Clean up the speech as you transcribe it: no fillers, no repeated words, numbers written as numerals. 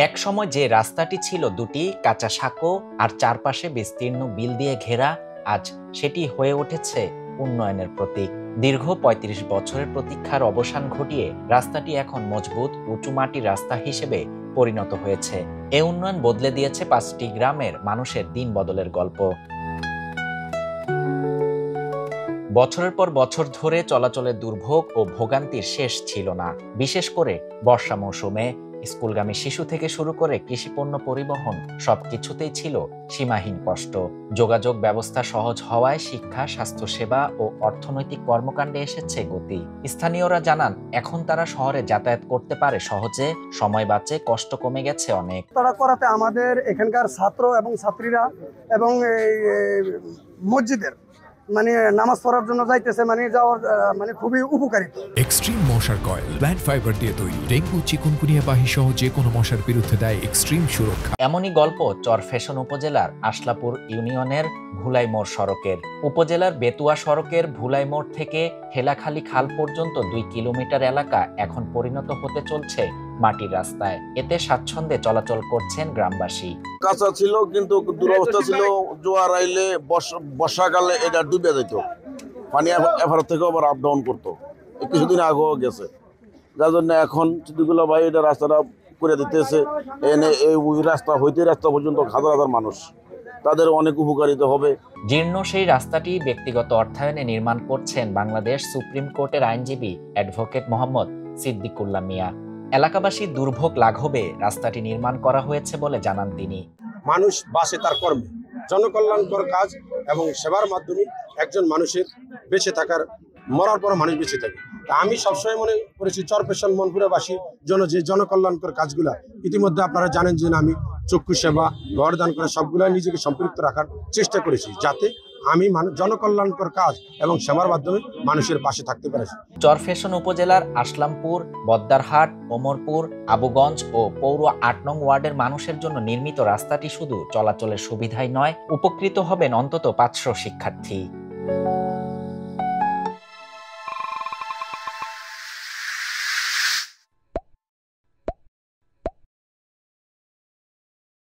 একসময় যে রাস্তাটি ছিল দুটি কাঁচা সাঁকো আর চারপাশে বিস্তীর্ণ বিল দিয়ে ঘেরা, আজ সেটি হয়ে উঠেছে উন্নয়নের প্রতীক। দীর্ঘ ৩৫ বছরের প্রতীক্ষার অবসান ঘটিয়ে রাস্তাটি এখন মজবুত উঁচু মাটির রাস্তা হিসেবে পরিণত হয়েছে। এ উন্নয়ন বদলে দিয়েছে ৫টি গ্রামের মানুষের দিন বদলের গল্প। বছরের পর বছর ধরে চলাচলের দুর্ভোগ ও ভোগান্তির শেষ ছিল না। বিশেষ করে বর্ষা মৌসুমে স্কুলগামী শিশু থেকে শুরু করে কৃষিপণ্য পরিবহন সবকিছুতেই ছিল সীমাহীন কষ্ট। যোগাযোগ ব্যবস্থা সহজ হওয়ায় শিক্ষা, স্বাস্থ্যসেবা ও অর্থনৈতিক কর্মকাণ্ডে এসেছে গতি। স্থানীয়রা জানান, এখন তারা শহরে যাতায়াত করতে পারে সহজে, সময় বাঁচে, কষ্ট কমে গেছে অনেক। তারা করাতে আমাদের এখানকার ছাত্র এবং ছাত্রীরা এবং মসজিদের নামাজ পড়ার জন্য যাইতেছে, যাওয়ার খুবই উপকারিত। এক্সট্রিম মশার কয়েল প্ল্যান্ট ফাইবার দিয়ে তৈরি, ডেঙ্গু, চিকুনগুনিয়া বাহি সহ যে কোনো মশার বিরুদ্ধে দেয় এক্সট্রিম সুরক্ষা। এমনই গল্প চরফ্যাশন উপজেলার আশলাপুর ইউনিয়নের ভুলাইমোড় সড়কের। উপজেলার বেতুয়া সড়কের ভুলাইমোড় থেকে হেলাখালী খাল পর্যন্ত ২ কিলোমিটার এলাকা এখন পরিণত হতে চলছে মাটির রাস্তায়। এতে স্বাচ্ছন্দ্যে চলাচল করছেন গ্রামবাসী। কাঁচা ছিল কিন্তু দুরবস্থা ছিল, জোয়ার আইলে বর্ষাকালে এটা ডুবে যেত, পানি এফার থেকে আবার আপ ডাউন করতো। কিছুদিন আগেও গেছে, যার জন্য এখন সিদ্দিকুল্লাহ ভাই এটা রাস্তাটা করে দিতেছে। এনে এই রাস্তা হইতে রাস্তা পর্যন্ত হাজার হাজার মানুষ, তাদের অনেক উপকারিত হবে। জীর্ণ সেই রাস্তাটি ব্যক্তিগত অর্থায়নে নির্মাণ করছেন বাংলাদেশ সুপ্রিম কোর্টের আইনজীবী অ্যাডভোকেট মোহাম্মদ সিদ্দিকুল্লাহ মিয়া। এলাকাবাসীর দুর্ভোগ লাঘবে রাস্তাটি নির্মাণ করা হয়েছে বলে জানান তিনি। মানুষ বাসে তার কর্মে, জনকল্যাণকর কাজ এবং সেবার মাধ্যমে একজন মানুষের বেঁচে থাকার, মরার পর মানুষ বেঁচে থাকে। আমি সবসময় মনে করেছি চরফ্যাশন মনপুরাবাসীর জন্য যে জনকল্যাণকর কাজগুলা, ইতিমধ্যে আপনারা জানেন যে আমি চক্ষু সেবা, ঘর দান করে সবগুলাই নিজেকে সম্পৃক্ত রাখার চেষ্টা করেছি, যাতে আমি জনকল্যাণকর কাজ এবং সেবার মাধ্যমে মানুষের পাশে থাকতে পারি। চরফ্যাশন উপজেলার আসলামপুর, বদ্দারহাট, ওমরপুর, আবুগঞ্জ ও পৌর ৮ নং ওয়ার্ডের মানুষের জন্য নির্মিত রাস্তাটি শুধু চলাচলের সুবিধাই নয়, উপকৃত হবেন অন্তত ৫০০ শিক্ষার্থী।